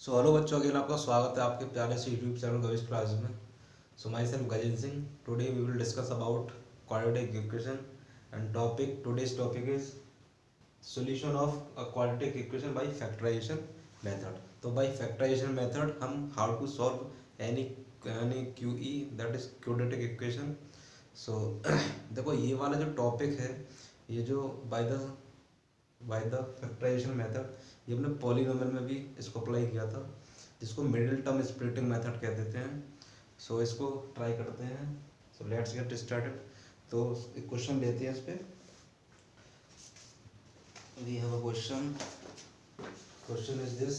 So hello बच्चों, again आपका स्वागत है आपके प्यारे से यूट्यूब चैनल गविश क्लास में। So myself Gajendra Singh. Today we will discuss about quadratic equation and today's topic is solution of a quadratic equation by factorisation method. तो बाय फैक्टराइजेशन मेथड हम how to solve any Q E that is quadratic equation. So देखो, ये वाला जो topic है, ये जो bye the factorisation method, ये हमने पॉलीनोमियल में भी इसको अप्लाई किया था, जिसको मिडिल टर्म स्प्लिटिंग मेथड कह देते हैं। सो इसको ट्राई करते हैं। So let's get started. तो एक क्वेश्चन लेते हैं इस पे। We have a question is this.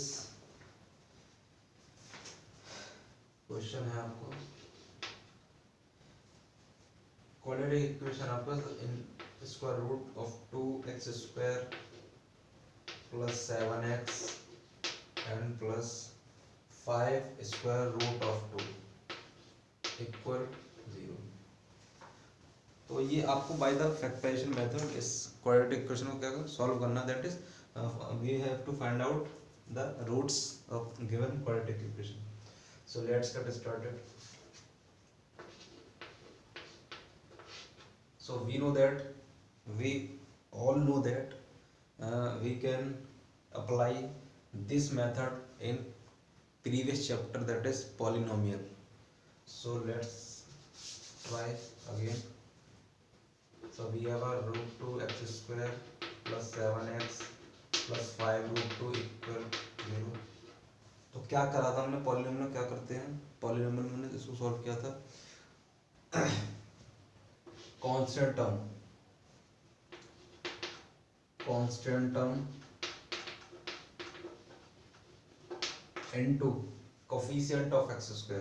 Question है आपको क्वाड्रेटिक इक्वेशन आपका in square root of 2x² plus 7x and plus 5 square root of 2 equal 0। तो ये आपको बाय द फैक्टराइजेशन मेथड इस क्वाड्रेटिक इक्वेशन को क्या सॉल्व करना, that is we have to find out the roots of given quadratic equation. So let's get started. So we know that we all know that we can apply this method in previous chapter, that is polynomial. So let's try again. So we have a root 2x² plus 7x plus 5 root 2 equal 0। तो क्या करा था हमने polynomial में? क्या करते हैं polynomial में? हमने इसको सॉल्व किया था constant term into coefficient of x²।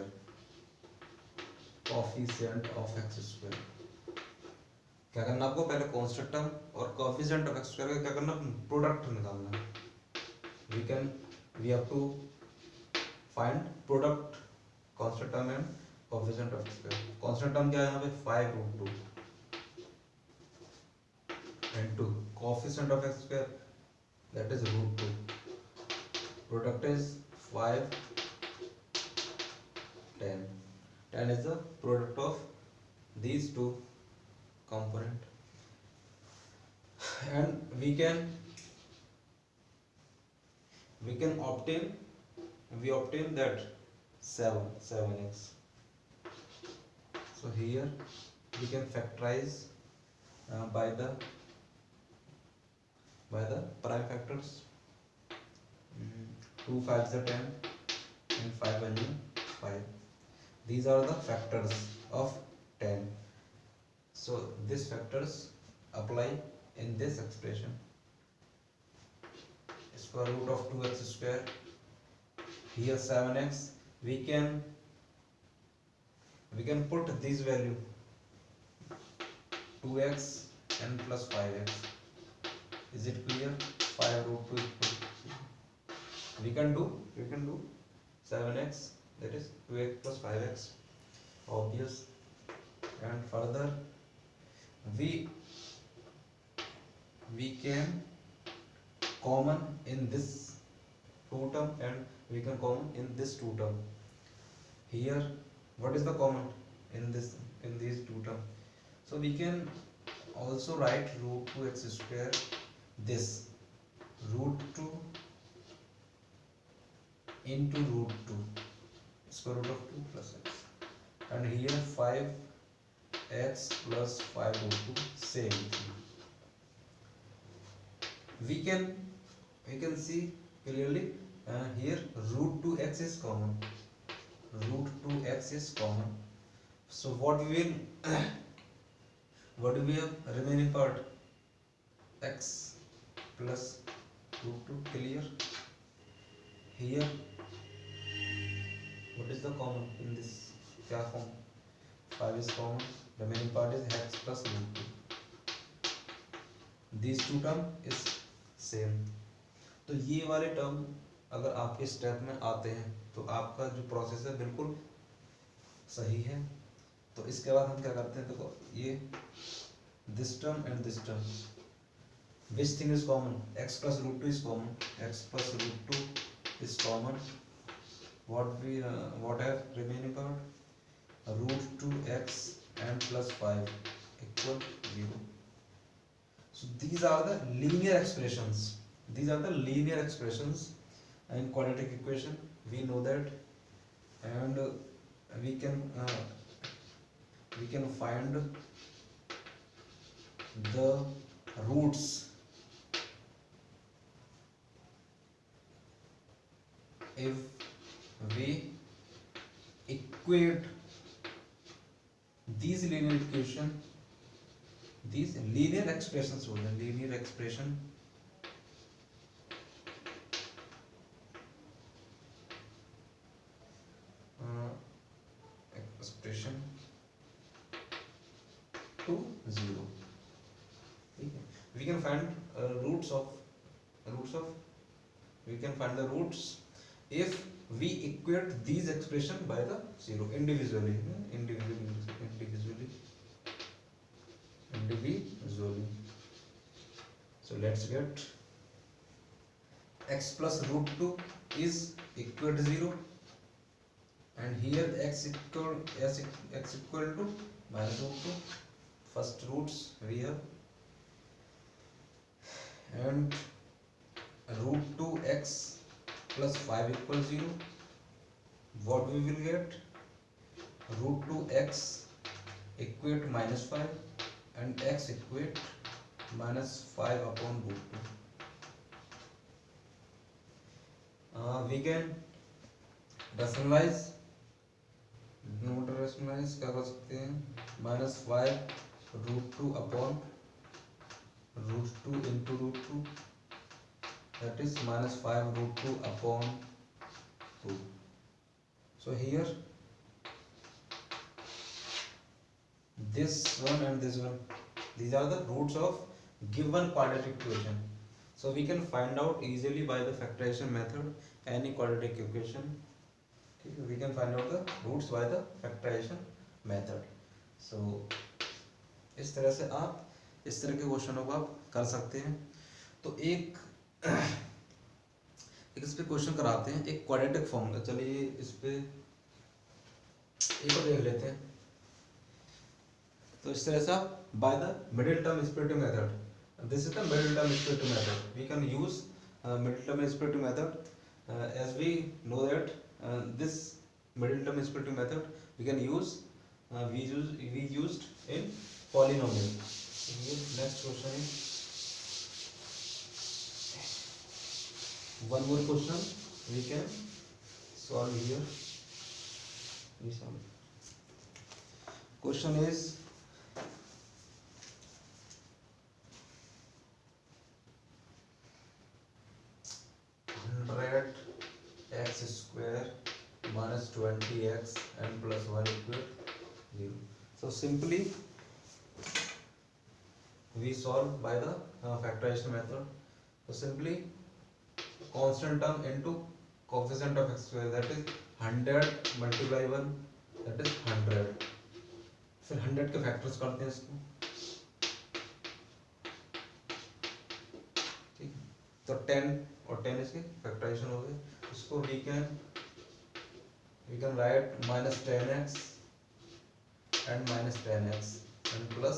क्या करना आपको? पहले कांस्टेंट टर्म और कोफिशिएंट ऑफ x² का क्या करना? प्रोडक्ट निकालना। We have to find product constant term and coefficient of x²। Constant term क्या है यहाँ पे? 5 root 2 into coefficient of x², that is root 2। Product is 5 10। 10 is the product of these two component, and we can obtain that 7x। So here we can factorize by the prime factors। 2 5s are 10 and 5 1 5। These are the factors of 10। So these factors apply in this expression। Square root of 2x², here 7x, we can put this value 2x and plus 5x। Is it clear? 5 root 2 equal, we can do 7x, that is 2x plus 5x, obvious। And further we can common in this 2 term and we can common in this 2 term। Here what is the common in these 2 term? So we can also write root 2x², this root 2 into root 2, square root of 2 plus x, and here 5x plus 5 root 2, same thing। We can see clearly here root 2x is common। So what do we have remaining part? X plus root 2, clear? Here what is the common in this? क्या form? 5 is common, remaining part is x plus root 2। These 2 term is same। तो ये वाले term अगर आपके step में आते हैं तो आपका जो प्रोसेस है बिल्कुल सही है। तो इसके बाद हम क्या करते हैं? देखो, ये this term and this term, which thing is common? X plus root 2 is common। X plus root 2 is common, what have remaining part? Root 2x and plus 5 equal 0. So these are the linear expressions. These are the linear expressions in quadratic equation. We know that, and we can find the roots if we equate these linear equation, these linear expressions बोलते हैं, linear expression expression to 0. ठीक है, we can find roots of we can find the roots if we equate these expression by the 0 individually. So let's get x plus root 2 is equal to 0, and here x equal to minus root 2. First roots we have, and root 2x plus 5 equals 0. What we will get? Root 2x equate minus 5 and x equate minus 5 upon root 2. We can rationalize, note rationalize क्या कर सकते हैं? minus 5 root 2 upon root 2 into root 2, that is minus 5 root 2 upon 2. So here this one and this one, these are the roots of given quadratic equation. So we can find out easily by the factorization method any quadratic equation. We can find out the roots by the factorization method. So इस तरह से आप इस तरह के क्वेश्चनों को आप कर सकते हैं. तो एक इस पे क्वेश्चन कराते हैं, एक क्वाड्रेटिक फॉर्मूला. चलिए इस पे एक और देख लेते हैं. तो इस तरह से आप by the middle term splitting method, this is the middle term splitting method, we can use middle term splitting method as we know that this middle term splitting method we can use we used in polynomial. Next question is one more question we can solve here. Question is x square minus 20x and plus 1 equal 0. So simply we solve by the factorization method. So simply constant term into coefficient of x square, that is 100 multiply 1, that is 100. फिर 100 के factors करते हैं इसको. ठीक है, तो 10 और 10 इसके फैक्टराइजेशन हो गए. इसको we can write minus 10x and minus 10x and plus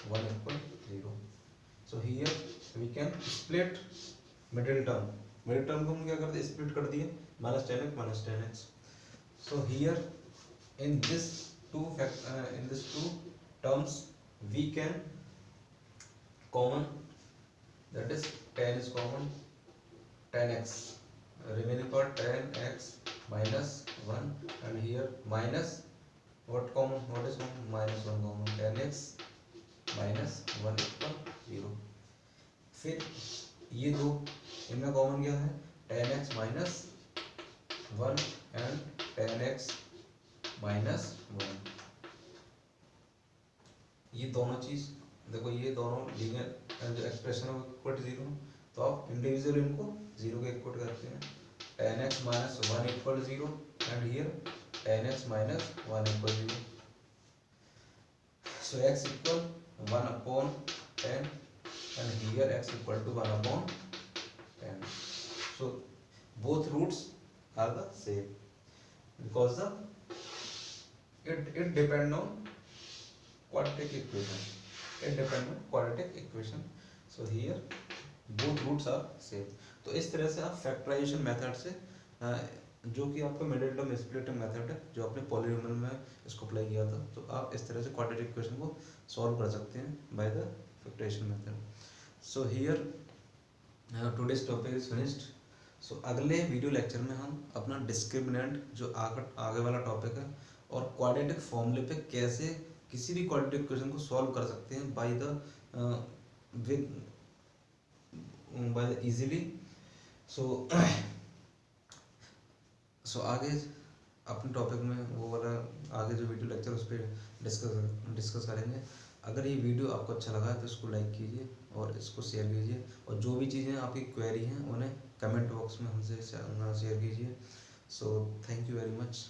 1 equal 0. So here we can split middle term. Middle term को हम क्या करते हैं? Split कर दिए, minus 10x minus 10x. So here in this two terms we can common, that is 10 is common, 10x remaining part 10x minus 1, and here minus what common, what is common? Minus 1 common, 10x minus 1 equal 0. फिर ये दो इनमें common क्या है? 10x minus 1 and 10x minus 1. ये दोनों चीज देखो, ये दोनों लीनियर जो एक्सप्रेशन है इक्वल टू 0, तो आप इंडिविजुअल इनको 0 के इक्वल करते हैं. 10x minus 1 equal 0 and here 10x minus 1 equal 0. So x equal 1 upon 10 and here x equal to 1 upon 10. So both roots are the same. because the it depend on quadratic equation. It depend on quadratic equation. So here both roots are same. तो इस तरह से आप factorisation method से जो कि आपका middle term splitting method है जो आपने पॉलीनोमियल में इसको अप्लाई किया था, तो आप इस तरह से क्वाड्रेटिक इक्वेशन को सॉल्व कर सकते हैं by the factorisation method. So here today's topic is finished. So अगले वीडियो लेक्चर में हम अपना डिस्क्रिमिनेंट जो आगे वाला टॉपिक है और क्वाड्रेटिक फॉर्मूले पे कैसे किसी भी क्वाड्रेटिक इक्वेशन को सॉल्व कर सकते हैं बाय द इजीली। सो आगे अपने टॉपिक में वो वाला आगे जो वीडियो लेक्चर उस पर डिस्कस करेंगे। अगर ये वीडियो आपको अच्छा लगा है तो इसको लाइक कीजिए और इसको शेयर कीजिए, और जो भी चीज़ें आपकी क्वेरी हैं उन्हें कमेंट बॉक्स में हमसे शेयर कीजिए। So thank you very much.